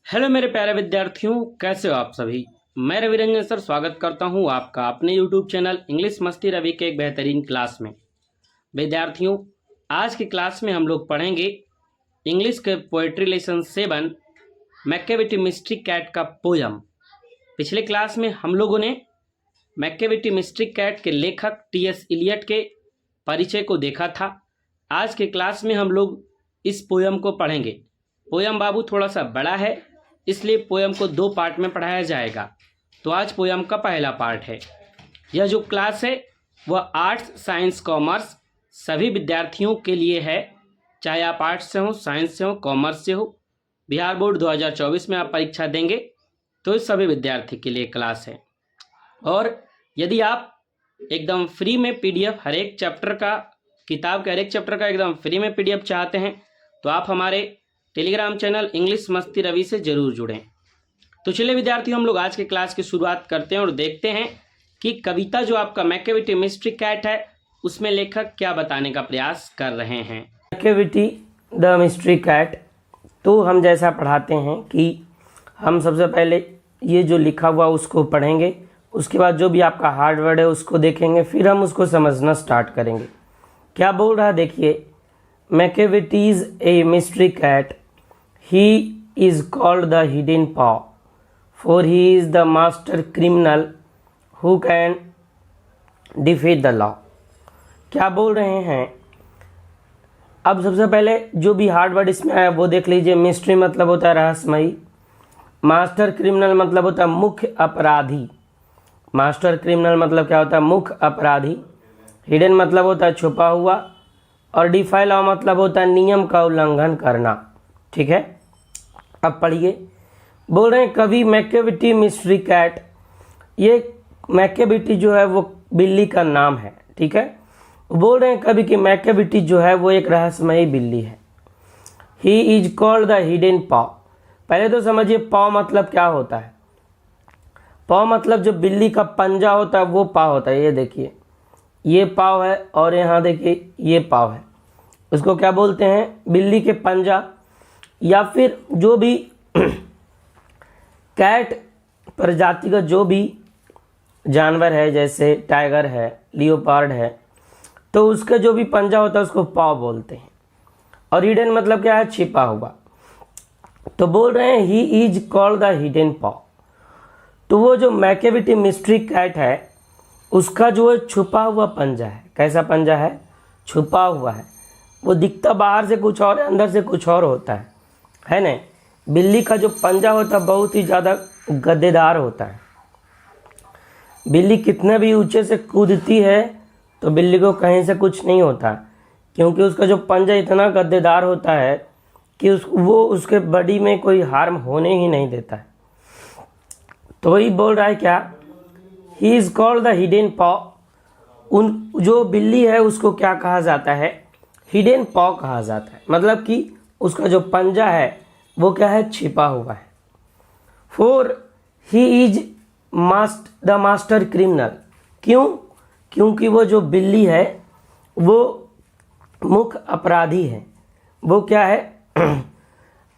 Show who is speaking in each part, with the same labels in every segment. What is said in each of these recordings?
Speaker 1: Hello मेरे प्यारे विद्यार्थियों, कैसे हो आप सभी। मैं रवि रंजन सर स्वागत करता हूं आपका अपने यूट्यूब चैनल इंग्लिश मस्ती रवि के एक बेहतरीन क्लास में। विद्यार्थियों, आज की क्लास में हम लोग पढ़ेंगे इंग्लिश के poetry lesson 7 Macavity mystery cat का पोयम। पिछले क्लास में हम लोगों ने मैकेविटी मिस्ट्री कैट के लेखक टी.एस. इलियट के परिचय को देखा था। आज के क्लास में हम लोग इस पोयम को पढ़ेंगे। पोयम बाबू थोड़ा सा बड़ा है, इसलिए पोयम को 2 पार्ट में पढ़ाया जाएगा। तो आज पोयम का पहला पार्ट है। यह जो क्लास है वह आर्ट्स, साइंस, कॉमर्स सभी विद्यार्थियों के लिए है, चाहे आप आर्ट्स से हो, साइंस से हो, कॉमर्स से हो। बिहार बोर्ड 2024 में आप परीक्षा देंगे तो इस सभी विद्यार्थी के लिए क्लास है। और यदि आप एकदम फ्री में पीडीएफ हर एक चैप्टर का, किताब के हर एक चैप्टर का एकदम फ्री में पीडीएफ चाहते हैं तो आप हमारे टेलीग्राम चैनल इंग्लिश मस्ती रवि से जरूर जुड़ें। तो चलिए विद्यार्थियों, हम लोग आज के क्लास की शुरुआत करते हैं और देखते हैं कि कविता जो आपका मैकेविटी मिस्ट्री कैट है उसमें लेखक क्या बताने का प्रयास कर रहे हैं।
Speaker 2: Macavity the mystery cat. तो हम जैसा पढ़ाते हैं कि हम सबसे पहले ये जो लिखा हुआ उसको पढ़ेंगे, उसके बाद जो भी आपका हार्ड वर्ड है उसको देखेंगे, फिर हम उसको समझना स्टार्ट करेंगे। क्या बोल रहा है देखिए, Macavity is a mystery cat, he is called the hidden paw, for he is the master criminal who can defy the law। क्या बोल रहे हैं, अब सबसे पहले जो भी हार्ड वर्ड इसमें आया वो देख लीजिए। मिस्ट्री मतलब होता है रहस्यमयी, मास्टर क्रिमिनल मतलब होता है मुख्य अपराधी। मास्टर क्रिमिनल मतलब क्या होता है, मुख्य अपराधी। हिडन मतलब होता है छुपा हुआ, और डिफाई लॉ मतलब होता है नियम का उल्लंघन करना। ठीक है, अब पढ़िए। बोल रहे हैं कवि मैकेविटी मिस्ट्री कैट, ये मैकेविटी जो है वो बिल्ली का नाम है। ठीक है, बोल रहे हैं कवि कि मैकेविटी जो है वो एक रहस्यमयी बिल्ली है। He is called the hidden पॉ। पहले तो समझिए पॉ मतलब क्या होता है। पॉ मतलब जो बिल्ली का पंजा होता है वो पाव होता है। ये देखिए, ये पाव है और यहाँ देखिए ये पाव है। उसको क्या बोलते हैं, बिल्ली के पंजा, या फिर जो भी कैट प्रजाति का जो भी जानवर है, जैसे टाइगर है, लियोपार्ड है, तो उसका जो भी पंजा होता है उसको पाव बोलते हैं। और हिडन मतलब क्या है, छिपा हुआ। तो बोल रहे हैं he is called the hidden पॉ। तो वो जो मैकेविटी मिस्ट्री कैट है उसका जो है छुपा हुआ पंजा है। कैसा पंजा है, छुपा हुआ है। वो दिखता बाहर से कुछ और है, अंदर से कुछ और होता है ना। बिल्ली का जो पंजा होता है बहुत ही ज़्यादा गद्देदार होता है। बिल्ली कितने भी ऊंचे से कूदती है तो बिल्ली को कहीं से कुछ नहीं होता, क्योंकि उसका जो पंजा इतना गद्देदार होता है कि वो उसके बॉडी में कोई हार्म होने ही नहीं देता है। तो वही बोल रहा है क्या, he is called the hidden पॉ। उन जो बिल्ली है उसको क्या कहा जाता है, हिडन पॉ कहा जाता है। मतलब कि उसका जो पंजा है वो क्या है, छिपा हुआ है। Four he is the master criminal. क्यों, क्योंकि वो जो बिल्ली है वो मुख्य अपराधी है। वो क्या है,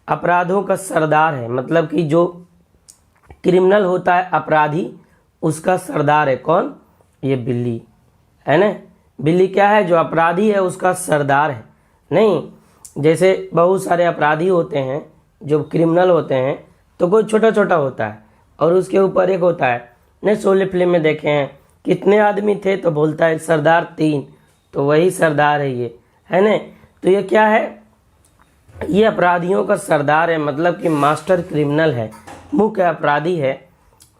Speaker 2: अपराधों का सरदार है। मतलब कि जो क्रिमिनल होता है, अपराधी, उसका सरदार है। कौन, ये बिल्ली है ना। बिल्ली क्या है, जो अपराधी है उसका सरदार है। नहीं, जैसे बहुत सारे अपराधी होते हैं जो क्रिमिनल होते हैं, तो कोई छोटा छोटा होता है और उसके ऊपर एक होता है। ने शोले फिल्म में देखे हैं, कितने आदमी थे तो बोलता है सरदार 3, तो वही सरदार है ये, है ना। तो ये क्या है, ये अपराधियों का सरदार है। मतलब कि मास्टर क्रिमिनल है, मुख्य अपराधी है।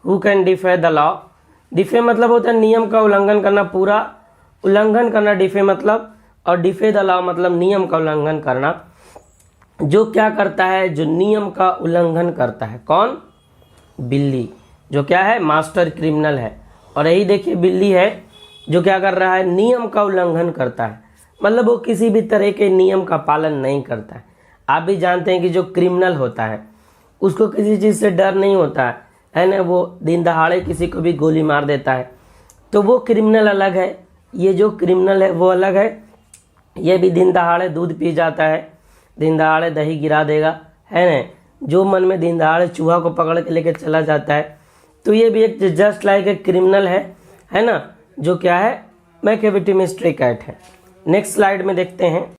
Speaker 2: Who can defy the law. Defy मतलब होता है नियम का उल्लंघन करना, पूरा उल्लंघन करना डिफे मतलब। और डिफे द लॉ मतलब नियम का उल्लंघन करना। जो क्या करता है, जो नियम का उल्लंघन करता है। कौन, बिल्ली, जो क्या है, मास्टर क्रिमिनल है। और यही देखिए बिल्ली है जो क्या कर रहा है, नियम का उल्लंघन करता है। मतलब वो किसी भी तरह के नियम का पालन नहीं करता है। आप भी जानते हैं कि जो क्रिमिनल होता है उसको किसी चीज़ से डर नहीं होता है ना। वो दिन दहाड़े किसी को भी गोली मार देता है, तो वो क्रिमिनल अलग है। ये जो क्रिमिनल है वो अलग है। ये भी दिन दहाड़े दूध पी जाता है, दिन दहाड़े दही गिरा देगा, है ना। जो मन में दिन दहाड़े चूहा को पकड़ के लेके चला जाता है, तो ये भी एक जस्ट लाइक ए क्रिमिनल है ना, जो क्या है, मैकेविटी में स्ट्रे कैट है। नेक्स्ट स्लाइड में देखते हैं,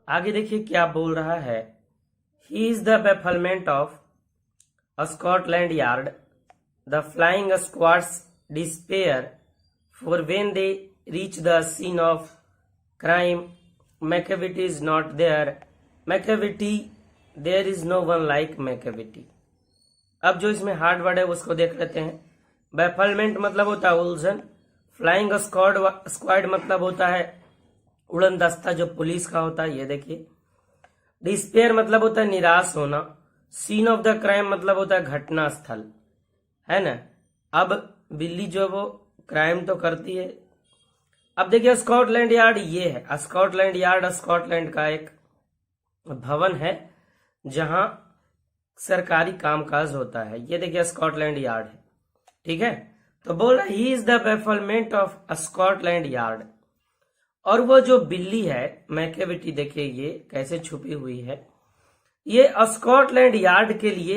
Speaker 2: आगे देखिए क्या बोल रहा है। He is the bafflement of Scotland yard, the flying squads despair for when they reach the scene of crime, Macavity is not there, Macavity there is no one like Macavity. अब जो इसमें हार्ड वर्ड है उसको देख लेते हैं। Bafflement मतलब होता है उलझन, फ्लाइंग स्क्वाड मतलब होता है उड़न दस्ता जो पुलिस का होता है, ये देखिए। डिस्पेयर मतलब होता है निराश होना, सीन ऑफ द क्राइम मतलब होता है घटना स्थल, है ना। अब बिल्ली जो वो क्राइम तो करती है। अब देखिए स्कॉटलैंड यार्ड ये है, स्कॉटलैंड यार्ड स्कॉटलैंड का एक भवन है जहां सरकारी कामकाज होता है। ये देखिए स्कॉटलैंड यार्ड है, ठीक है। तो बोल रहा है he is the bafflement of Scotland yard. और वो जो बिल्ली है मैकेविटी, देखिए ये कैसे छुपी हुई है, ये स्कॉटलैंड यार्ड के लिए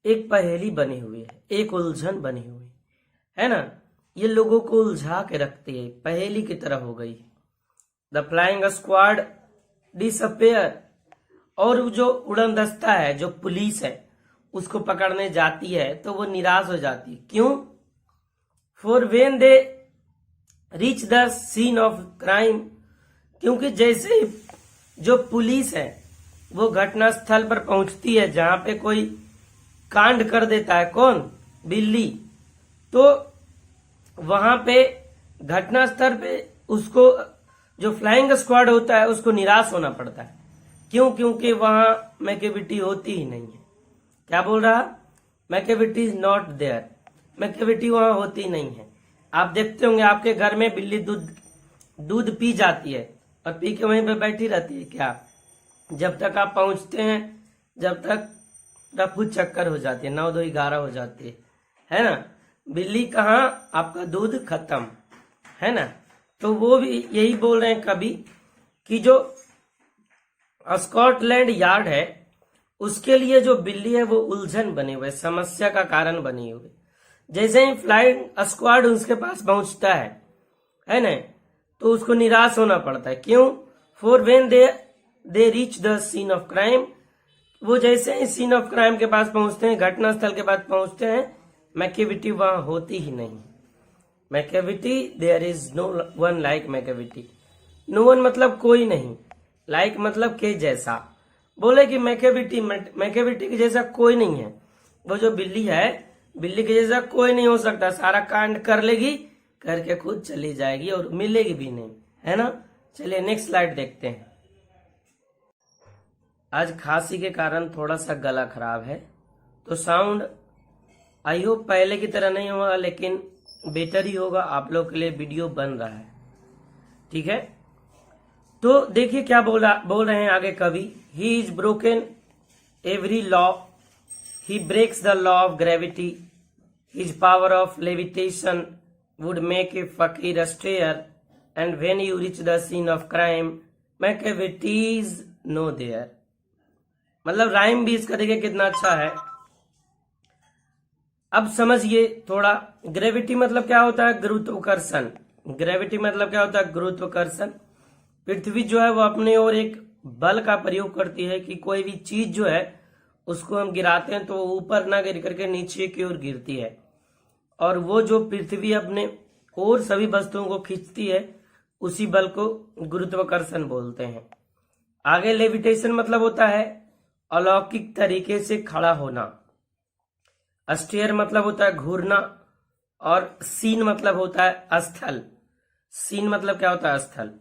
Speaker 2: एक पहेली बनी हुई है, एक उलझन बनी हुई है ना। ये लोगों को उलझा के रखती है, पहेली की तरह हो गई। द फ्लाइंग स्क्वाड डिसअपेयर, और जो उड़न दस्ता है जो पुलिस है उसको पकड़ने जाती है तो वो निराश हो जाती है। क्यों? For when they reach the scene of crime, क्योंकि जैसे ही जो पुलिस है वो घटना स्थल पर पहुंचती है जहां पे कोई कांड कर देता है, कौन? बिल्ली, तो वहां पे घटना स्थल पे उसको जो फ्लाइंग स्क्वाड होता है उसको निराश होना पड़ता है। क्यों? क्योंकि वहां मैकेविटी होती ही नहीं है। क्या बोल रहा? Macavity is not there, Macavity वहां होती नहीं है। आप देखते होंगे आपके घर में बिल्ली दूध पी जाती है और पी के वहीं पे बैठी रहती है क्या? जब तक आप पहुंचते हैं, जब तक रफू चक्कर हो जाती है, 9 2 11 हो जाती है ना। बिल्ली कहाँ? आपका दूध खत्म, है ना। तो वो भी यही बोल रहे हैं कभी कि जो स्कॉटलैंड यार्ड है उसके लिए जो बिल्ली है वो उलझन बनी हुई है, समस्या का कारण बनी हुई। जैसे ही फ्लाइंग स्क्वाड उसके पास पहुंचता है ना, तो उसको निराश होना पड़ता है। क्यों? For when they reach the scene of crime, वो जैसे ही सीन ऑफ क्राइम के पास पहुंचते हैं, घटना स्थल के पास पहुंचते हैं, मैकेविटी वहां होती ही नहीं। Macavity there is no one like Macavity. No one मतलब कोई नहीं, लाइक मतलब के जैसा। बोले कि मैकेविटी के जैसा कोई नहीं है। वो जो बिल्ली है, बिल्ली के जैसा कोई नहीं हो सकता, सारा कांड कर लेगी, करके खुद चली जाएगी और मिलेगी भी नहीं, है ना। चलिए नेक्स्ट स्लाइड देखते हैं। आज खांसी के कारण थोड़ा सा गला खराब है, तो साउंड आई होप पहले की तरह नहीं होगा, लेकिन बेटर ही होगा। आप लोग के लिए वीडियो बन रहा है, ठीक है। तो देखिए क्या बोल रहे हैं आगे कवि। He is broken every law, he breaks the law of gravity, his power of levitation would make a fakir stare, and when you reach the scene of crime, Macavity is no there। मतलब rhyme भी इसका देखिए कितना अच्छा है। अब समझिए थोड़ा, ग्रेविटी मतलब क्या होता है? गुरुत्वाकर्षण। ग्रेविटी मतलब क्या होता है? गुरुत्वाकर्षण। पृथ्वी जो है वो अपने ओर एक बल का प्रयोग करती है कि कोई भी चीज जो है उसको हम गिराते हैं तो वो ऊपर ना गिर करके नीचे की ओर गिरती है, और वो जो पृथ्वी अपने और सभी वस्तुओं को खींचती है उसी बल को गुरुत्वाकर्षण बोलते हैं। आगे लेविटेशन मतलब होता है अलौकिक तरीके से खड़ा होना। स्टेयर मतलब होता है घूरना, और सीन मतलब होता है स्थल। सीन मतलब क्या होता है? स्थल।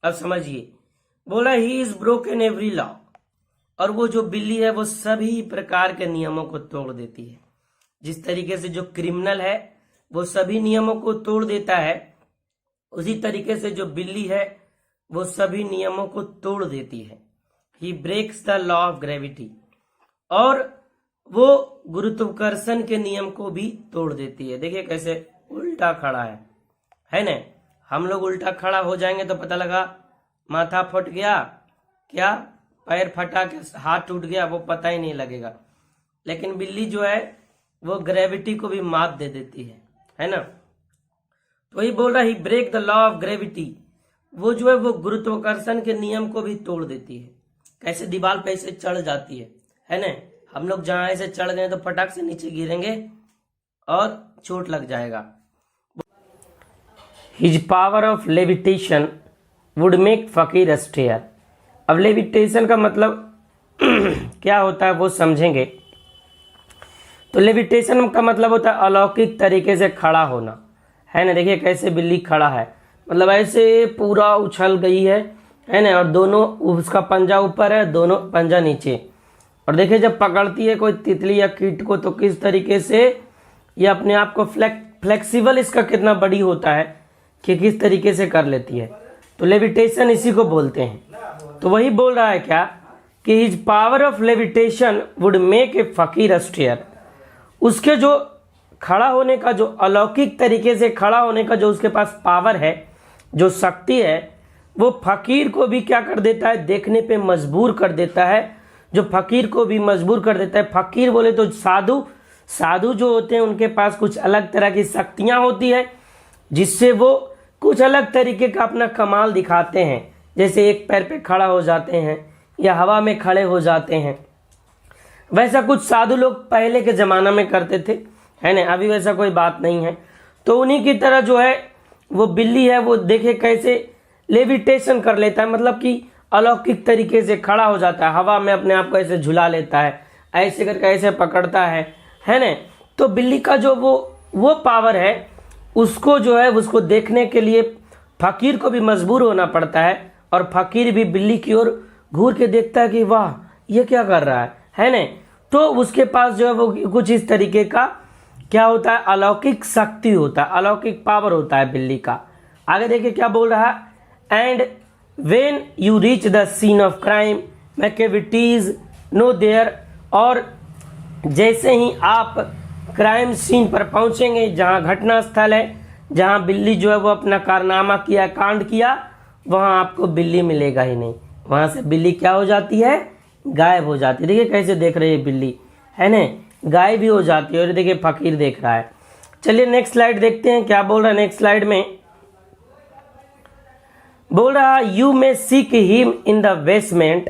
Speaker 2: अब समझिए, बोला he is broken every law, और वो जो बिल्ली है वो सभी प्रकार के नियमों को तोड़ देती है। जिस तरीके से जो क्रिमिनल है वो सभी नियमों को तोड़ देता है, उसी तरीके से जो बिल्ली है वो सभी नियमों को तोड़ देती है। He breaks the law of gravity, और वो गुरुत्वाकर्षण के नियम को भी तोड़ देती है। देखिए कैसे उल्टा खड़ा है ना। हम लोग उल्टा खड़ा हो जाएंगे तो पता लगा माथा फट गया, क्या पैर फटा के हाथ टूट गया, वो पता ही नहीं लगेगा। लेकिन बिल्ली जो है वो ग्रेविटी को भी मात दे देती है ना। तो वही बोल रहा he break the law of gravity, वो जो है वो गुरुत्वाकर्षण के नियम को भी तोड़ देती है। कैसे दीवार पे ऐसे चढ़ जाती है ना। हम लोग जहां ऐसे चढ़ गए तो फटाक से नीचे गिरेंगे और चोट लग जाएगा। His power of levitation would make फकीर स्टेयर। अब लेविटेशन का मतलब क्या होता है वो समझेंगे। तो लेविटेशन का मतलब होता है अलौकिक तरीके से खड़ा होना, है ना। देखिए कैसे बिल्ली खड़ा है, मतलब ऐसे पूरा उछल गई है ना। और दोनों, उसका पंजा ऊपर है, दोनों पंजा नीचे। और देखिए जब पकड़ती है कोई तितली या कीट को तो किस तरीके से ये अपने आप को फ्लेक्सिबल इसका कितना बड़ी होता है कि किस तरीके से कर लेती है। तो लेविटेशन इसी को बोलते हैं। तो वही बोल रहा है क्या कि his power of levitation would make a फकीर स्टेयर। उसके जो खड़ा होने का, जो अलौकिक तरीके से खड़ा होने का जो उसके पास पावर है, जो शक्ति है, वो फकीर को भी क्या कर देता है, देखने पे मजबूर कर देता है। जो फकीर को भी मजबूर कर देता है। फकीर बोले तो साधु जो होते हैं उनके पास कुछ अलग तरह की शक्तियां होती है जिससे वो कुछ अलग तरीके का अपना कमाल दिखाते हैं। जैसे एक पैर पे खड़ा हो जाते हैं या हवा में खड़े हो जाते हैं। वैसा कुछ साधु लोग पहले के ज़माना में करते थे, है ना। अभी वैसा कोई बात नहीं है। तो उन्हीं की तरह जो है वो बिल्ली है, वो देखे कैसे लेविटेशन कर लेता है, मतलब कि अलौकिक तरीके से खड़ा हो जाता है, हवा में अपने आप को ऐसे झुला लेता है, ऐसे करके ऐसे पकड़ता है ना। तो बिल्ली का जो वो पावर है, उसको जो है उसको देखने के लिए फकीर को भी मजबूर होना पड़ता है। और फकीर भी बिल्ली की ओर घूर के देखता है कि वाह ये क्या कर रहा है ना। तो उसके पास जो है वो कुछ इस तरीके का क्या होता है, अलौकिक शक्ति होता है, अलौकिक पावर होता है बिल्ली का। आगे देखिए क्या बोल रहा है। And when you reach the scene of crime Macavity's no there. और जैसे ही आप क्राइम सीन पर पहुंचेंगे, जहां घटना स्थल है, जहां बिल्ली जो है वो अपना कारनामा किया, कांड किया, वहां आपको बिल्ली मिलेगा ही नहीं। वहां से बिल्ली क्या हो जाती है, गायब हो जाती है। देखिए कैसे देख रही है बिल्ली, है ना, गायब भी हो जाती है। और देखिए फकीर देख रहा है। चलिए नेक्स्ट स्लाइड देखते हैं क्या बोल रहा है। नेक्स्ट स्लाइड में बोल रहा है you may seek him in the basement,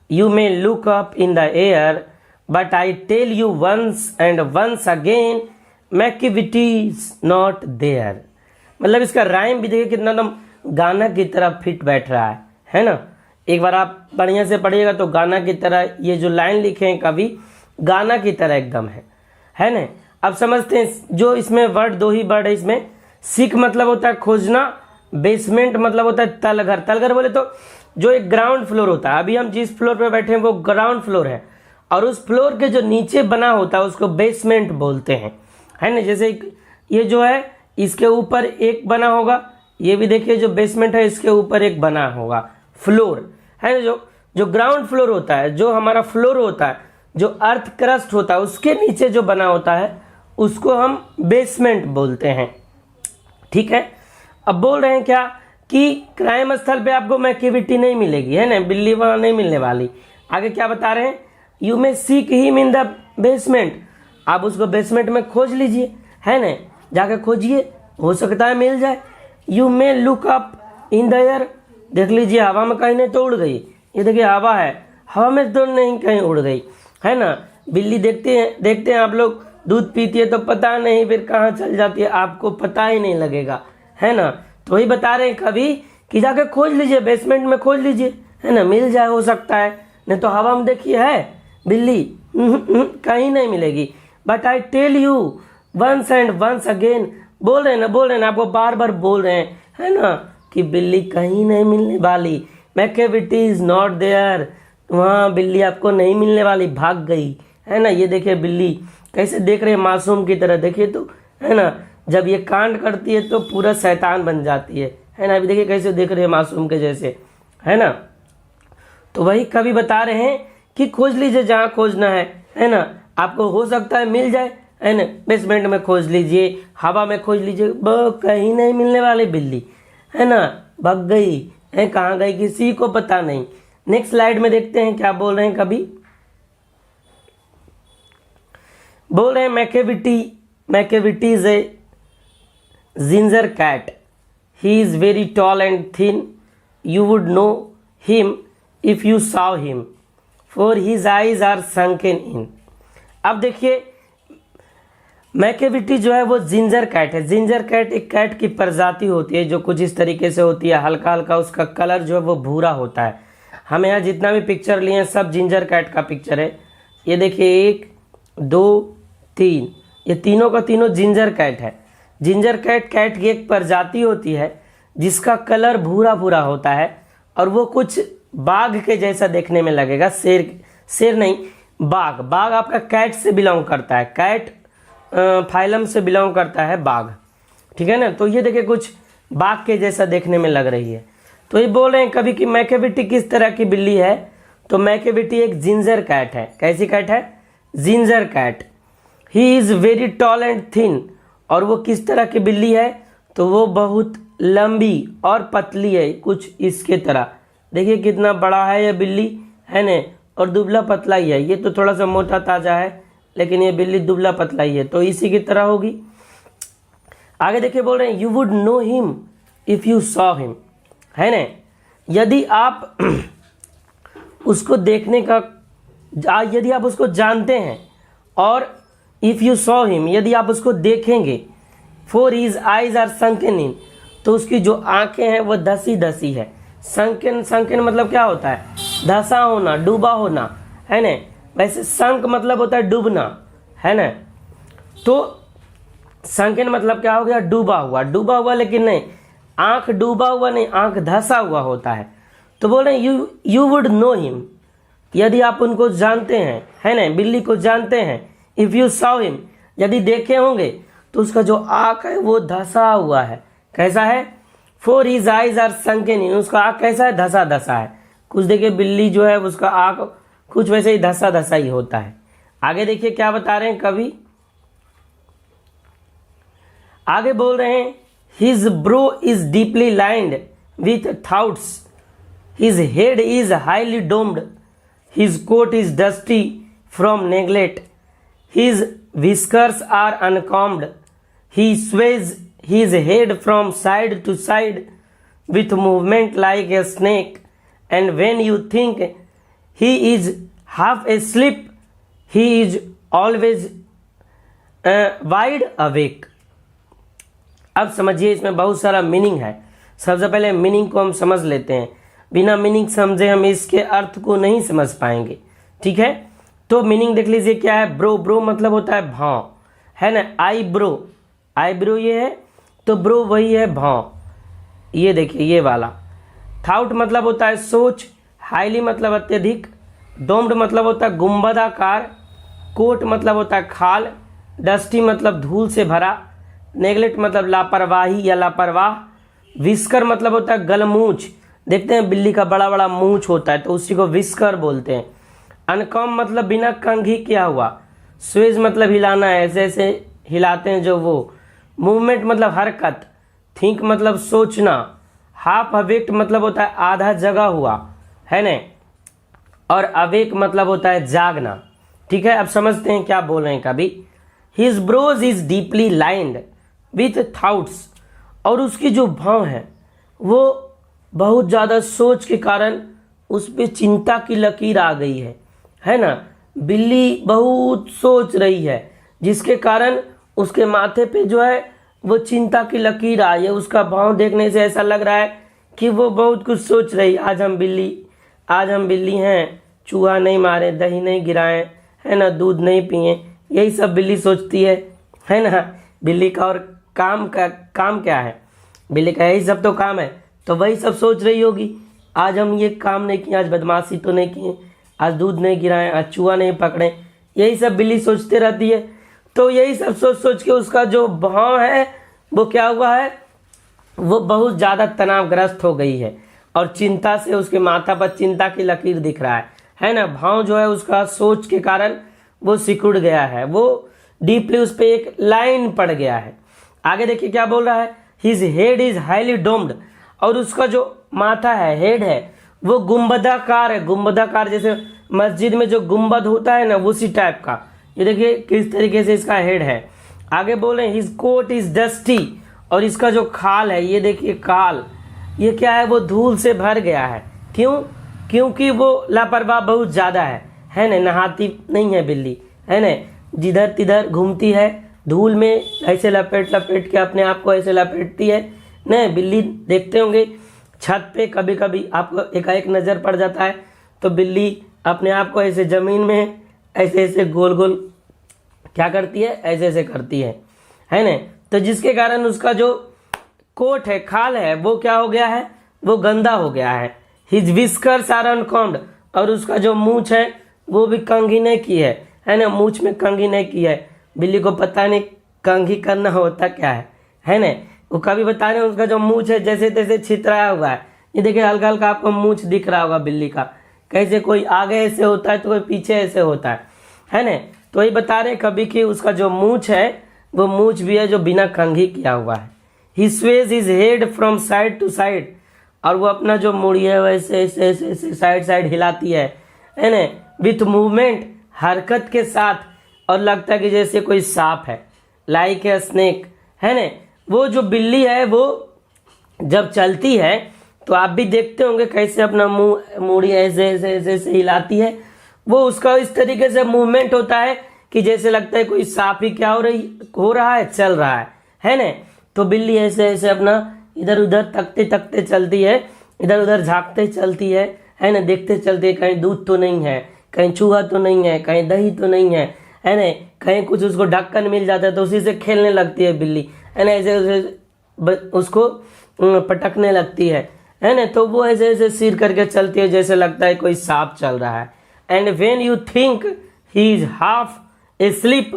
Speaker 2: you may look up in the air, but I tell you once and once again Macavity is not there. मतलब इसका राइम भी देखिए कितना एकदम गाना की तरह फिट बैठ रहा है ना। एक बार आप बढ़िया से पढ़िएगा तो गाना की तरह ये जो लाइन लिखे हैं कवि, गाना की तरह एकदम है ना। अब समझते हैं जो इसमें वर्ड, दो ही वर्ड है इसमें। सीख मतलब होता है खोजना, बेसमेंट मतलब होता है तलघर। तलघर बोले तो जो एक ग्राउंड फ्लोर होता है। अभी हम जिस फ्लोर पे बैठे हैं वो ग्राउंड फ्लोर है, और उस फ्लोर के जो नीचे बना होता है उसको बेसमेंट बोलते हैं, है ना। जैसे ये जो है इसके ऊपर एक बना होगा, ये भी देखिए जो बेसमेंट है इसके ऊपर एक बना होगा फ्लोर, है ना। जो ग्राउंड फ्लोर होता है, जो हमारा फ्लोर होता है, जो अर्थ क्रस्ट होता है, उसके नीचे जो बना होता है उसको हम बेसमेंट बोलते हैं। ठीक है। अब बोल रहे हैं क्या कि क्राइम स्थल पे आपको मैकेविटी नहीं मिलेगी, है ना, बिल्ली वहां नहीं मिलने वाली। आगे क्या बता रहे हैं, you may seek him in the basement. आप उसको बेसमेंट में खोज लीजिए, है ना, जाके खोजिए, हो सकता है मिल जाए। You may look up in the air, देख लीजिए हवा में कहीं नहीं तो उड़ गई। ये देखिए हवा है, हवा में तो नहीं कहीं उड़ गई, है ना। बिल्ली देखते हैं आप लोग, दूध पीती है तो पता नहीं फिर कहाँ चल जाती है, आपको पता ही नहीं लगेगा, है ना। तो वही बता रहे हैं कभी कि जाके खोज लीजिए, बेसमेंट में खोज लीजिए, है ना, मिल जाए, हो सकता है। नहीं तो हवा में देखिए है बिल्ली, कहीं नहीं मिलेगी। But I tell you once and once again, बोल रहे हैं ना, आपको बार बार बोल रहे हैं, है ना, कि बिल्ली कहीं नहीं मिलने वाली। मैकेविटी इज नॉट देयर, वहाँ बिल्ली आपको नहीं मिलने वाली, भाग गई, है ना। ये देखिए बिल्ली कैसे देख रहे हैं मासूम की तरह, देखिए तो, है ना। जब ये कांड करती है तो पूरा शैतान बन जाती है ना। अभी देखिए कैसे देख रहे हैं मासूम के जैसे, है ना। तो वही कवि बता रहे हैं कि खोज लीजिए जहाँ खोजना है ना, आपको हो सकता है मिल जाए, है ना। बेसमेंट में खोज लीजिए, हवा में खोज लीजिए, कहीं नहीं मिलने वाली बिल्ली, है ना, भाग गई है, कहाँ गई किसी को पता नहीं। नेक्स्ट स्लाइड में देखते हैं क्या बोल रहे हैं कवि। बोल रहे हैं Macavity is a ginger cat, he is very tall and thin, you would know him if you saw him, for his eyes are sunken इन। अब देखिए मैकेविटी जो है वो जिंजर कैट है। जिंजर कैट एक कैट की प्रजाति होती है जो कुछ इस तरीके से होती है, हल्का हल्का उसका कलर जो है वो भूरा होता है। हम यहाँ जितना भी पिक्चर लिए हैं सब जिंजर कैट का पिक्चर है। ये देखिए 1 2 3, ये तीनों का तीनों जिंजर कैट है। जिंजर कैट कैट की एक प्रजाति होती है जिसका कलर भूरा भूरा होता है और वो कुछ बाघ के जैसा देखने में लगेगा। शेर नहीं, बाघ आपका कैट से बिलोंग करता है, कैट फाइलम से बिलोंग करता है बाघ, ठीक है ना। तो ये देखिए कुछ बाघ के जैसा देखने में लग रही है। तो ये बोल रहे हैं कभी कि मैकेविटी किस तरह की बिल्ली है, तो मैकेविटी एक जिंजर कैट है। कैसी कैट है? Ginger cat. He is very tall and thin, और वो किस तरह की बिल्ली है, तो वो बहुत लंबी और पतली है, कुछ इसके तरह। देखिए कितना बड़ा है ये बिल्ली, है ना, और दुबला पतला ही है। ये तो थोड़ा सा मोटा ताजा है, लेकिन ये बिल्ली दुबला पतला ही है, तो इसी की तरह होगी। आगे देखिए बोल रहे हैं you would know him if you saw him, है ना। यदि आप उसको देखने का, यदि आप उसको जानते हैं, और इफ यू सॉ हिम यदि आप उसको देखेंगे, for his eyes are sunken इन, तो उसकी जो आंखें हैं वो धसी धसी है। संकन मतलब क्या होता है? धसा होना, डूबा होना, है ना। वैसे संक मतलब होता है डूबना, है ना। तो संकन मतलब क्या हो गया? डूबा हुआ, लेकिन नहीं, आंख डूबा हुआ नहीं, आंख धसा हुआ होता है। तो बोल रहे हैं यू वुड नो हिम, यदि आप उनको जानते हैं, है ना, बिल्ली को जानते हैं। इफ यू saw हिम, यदि देखे होंगे, तो उसका जो आंख है वो धसा हुआ है। कैसा है? For his eyes are sunken इन, उसका आंख कैसा है? धसा धसा है। कुछ देखिए बिल्ली जो है उसका आंख कुछ वैसे ही धसा धसा ही होता है। आगे देखिए क्या बता रहे हैं कवि, आगे बोल रहे हैं his bro is deeply lined with thoughts, his head is highly doomed, his coat is dusty from neglect, his whiskers are uncombed, he sways his head from side to side with movement like a snake, and when you think he is half asleep, he is always wide awake। अब समझिए इसमें बहुत सारा meaning है। सबसे पहले meaning को हम समझ लेते हैं, बिना मीनिंग समझे हम इसके अर्थ को नहीं समझ पाएंगे, ठीक है। तो मीनिंग देख लीजिए क्या है। ब्रो मतलब होता है भाव, है ना। आईब्रो ये है, तो ब्रो वही है भाव, ये देखिए ये वाला। थाउट मतलब होता है सोच, हाईली मतलब अत्यधिक, डोम्ड मतलब होता है गुंबदाकार, कोट मतलब होता है खाल, डस्टी मतलब धूल से भरा, नेगलेक्ट मतलब लापरवाही या लापरवाह, विस्कर मतलब होता है गलमूछ। देखते हैं बिल्ली का बड़ा बड़ा मूछ होता है तो उसी को विस्कर बोलते हैं। अनकॉम मतलब बिना कंघी किया हुआ, स्वेज मतलब हिलाना, ऐसे ऐसे हिलाते हैं जो वो, मूवमेंट मतलब हरकत, थिंक मतलब सोचना, हाफ अवेक्ट मतलब होता है आधा जगा हुआ, है ना, और अवेक मतलब होता है जागना, ठीक है। अब समझते हैं क्या बोल रहे हैं कभी। His Broz is deeply lined with thoughts, और उसकी जो भाव है वो बहुत ज़्यादा सोच के कारण उस पर चिंता की लकीर आ गई है ना। बिल्ली बहुत सोच रही है जिसके कारण उसके माथे पे जो है वो चिंता की लकीर आई है। उसका भाव देखने से ऐसा लग रहा है कि वो बहुत कुछ सोच रही है। आज हम बिल्ली हैं, चूहा नहीं मारे, दही नहीं गिराएं, है ना, दूध नहीं पिए, यही सब बिल्ली सोचती है ना। बिल्ली का और काम क्या है? बिल्ली का यही सब तो काम है, तो वही सब सोच रही होगी। आज हम ये काम नहीं किए, आज बदमाशी तो नहीं किए, आज दूध नहीं गिराएं, आज चूहा नहीं पकड़े, यही सब बिल्ली सोचते रहती है। तो यही सब सोच के उसका जो भाव है वो क्या हुआ है, वो बहुत ज़्यादा तनावग्रस्त हो गई है और चिंता से उसके माथा पर चिंता की लकीर दिख रहा है ना। भाव जो है उसका सोच के कारण वो सिकुड़ गया है, वो डीपली उस पर एक लाइन पड़ गया है। आगे देखिए क्या बोल रहा है, his head is highly doomed, और उसका जो माथा है, हेड है, वो गुंबदाकार है। गुंबदाकार जैसे मस्जिद में जो गुंबद होता है ना, उसी टाइप का ये देखिए किस तरीके से इसका हेड है। आगे बोले हिज कोट इज डस्टी, और इसका जो खाल है, ये देखिए खाल, ये क्या है, वो धूल से भर गया है। क्यों? क्योंकि वो लापरवाह बहुत ज़्यादा है ना, नहाती नहीं है बिल्ली, है ना, जिधर तिधर घूमती है, धूल में ऐसे लपेट लपेट के अपने आप को ऐसे लपेटती है ना। बिल्ली देखते होंगे छत पे कभी कभी आपको एकाएक नज़र पड़ जाता है तो बिल्ली अपने आप को ऐसे ज़मीन में ऐसे ऐसे गोल गोल क्या करती है, ऐसे ऐसे करती है ना। तो जिसके कारण उसका जो कोट है, खाल है, वो क्या हो गया है, वो गंदा हो गया है। हिज विस्कर्स आर अनकॉम्ड, और उसका जो मूंछ है वो भी कंघी नहीं की है ना, मूंछ में कंघी नहीं की है। बिल्ली को पता नहीं कंघी करना होता क्या है ना। वो कभी बता रहे उसका जो मूंछ है जैसे तैसे छितराया हुआ है। ये देखिए हल्का हल्का आपको मूंछ दिख रहा होगा बिल्ली का, कैसे कोई आगे ऐसे होता है तो कोई पीछे ऐसे होता है ना। तो ये बता रहे कभी कि उसका जो मूंछ है वो मूंछ भी है जो बिना कंघी किया हुआ है। He sways his head from side to side, और वो अपना जो मुड़ी है वैसे ऐसे ऐसे ऐसे साइड साइड हिलाती है ना, विथ मूवमेंट, हरकत के साथ, और लगता है कि जैसे कोई सांप है, लाइक ए स्नेक, है ना। वो जो बिल्ली है वो जब चलती है तो आप भी देखते होंगे कैसे अपना मुंह मूड़ी ऐसे ऐसे ऐसे ऐसे हिलाती है। वो उसका इस तरीके से मूवमेंट होता है कि जैसे लगता है कोई सांप ही क्या हो रहा है, चल रहा है ना। तो बिल्ली ऐसे ऐसे अपना इधर उधर तकते तकते चलती है, इधर उधर झांकते चलती है ना, देखते चलती है कहीं दूध तो नहीं है, कहीं चूहा तो नहीं है, कहीं दही तो नहीं है ना, कहीं कुछ उसको ढक्कन मिल जाता है तो उसी से खेलने लगती है बिल्ली, है ना, ऐसे उसको पटकने लगती है ना। तो वो ऐसे ऐसे सिर करके चलती है जैसे लगता है कोई सांप चल रहा है। And when you think he is half A sleep,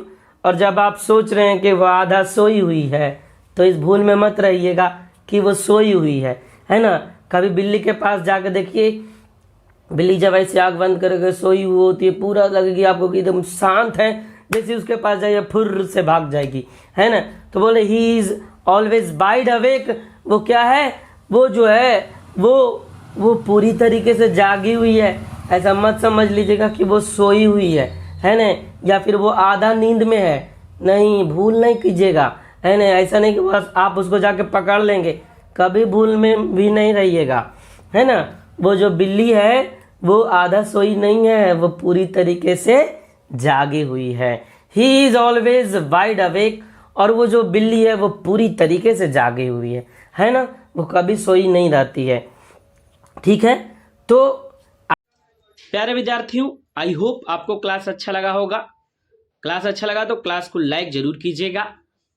Speaker 2: और जब आप सोच रहे हैं कि वह आधा सोई हुई है तो इस भूल में मत रहिएगा कि वो सोई हुई है ना। कभी बिल्ली के पास जाकर देखिए, बिल्ली जब ऐसे आँख बंद करके सोई हुई होती है, पूरा लगेगी आपको कि एकदम शांत है, जैसे उसके पास जाइए फुर्र से भाग जाएगी, है ना। तो बोले he is always wide awake, वो क्या है, वो जो है वो पूरी तरीके से जागी हुई है। ऐसा मत समझ लीजिएगा कि वो सोई हुई है ना, या फिर वो आधा नींद में है, नहीं, भूल नहीं कीजिएगा, है ना। ऐसा नहीं कि बस आप उसको जाके पकड़ लेंगे, कभी भूल में भी नहीं रहिएगा, है ना। वो जो बिल्ली है वो आधा सोई नहीं है, वो पूरी तरीके से जागी हुई है। He is always wide awake, और वो जो बिल्ली है वो पूरी तरीके से जागी हुई है ना, वो कभी सोई नहीं रहती है। ठीक है, तो
Speaker 1: प्यारे विद्यार्थियों, आई होप आपको क्लास अच्छा लगा होगा। क्लास अच्छा लगा तो क्लास को लाइक जरूर कीजिएगा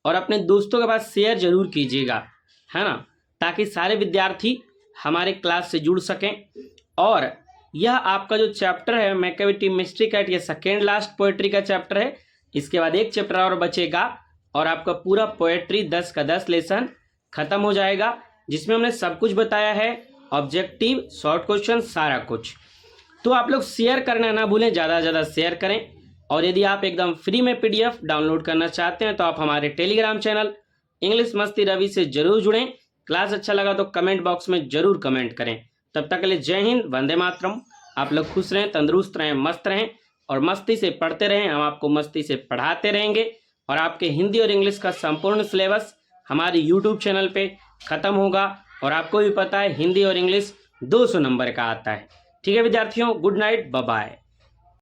Speaker 1: और अपने दोस्तों के पास शेयर जरूर कीजिएगा, है ना, ताकि सारे विद्यार्थी हमारे क्लास से जुड़ सकें। और यह आपका जो चैप्टर है मैकेविटी मिस्ट्री कैट, ये सेकेंड लास्ट पोएट्री का चैप्टर है। इसके बाद एक चैप्टर और बचेगा और आपका पूरा पोएट्री 10 का 10 लेसन खत्म हो जाएगा, जिसमें हमने सब कुछ बताया है, ऑब्जेक्टिव, शॉर्ट क्वेश्चन, सारा कुछ। तो आप लोग शेयर करना ना भूलें, ज़्यादा से ज़्यादा शेयर करें। और यदि आप एकदम फ्री में PDF डाउनलोड करना चाहते हैं तो आप हमारे टेलीग्राम चैनल इंग्लिश मस्ती रवि से जरूर जुड़ें। क्लास अच्छा लगा तो कमेंट बॉक्स में जरूर कमेंट करें। तब तक के लिए जय हिंद, वंदे मातरम। आप लोग खुश रहें, तंदुरुस्त रहें, मस्त रहें और मस्ती से पढ़ते रहें। हम आपको मस्ती से पढ़ाते रहेंगे और आपके हिंदी और इंग्लिश का संपूर्ण सिलेबस हमारे YouTube चैनल पे ख़त्म होगा। और आपको भी पता है हिंदी और इंग्लिश 200 नंबर का आता है। ठीक है विद्यार्थियों, गुड नाइट, बाय बाय।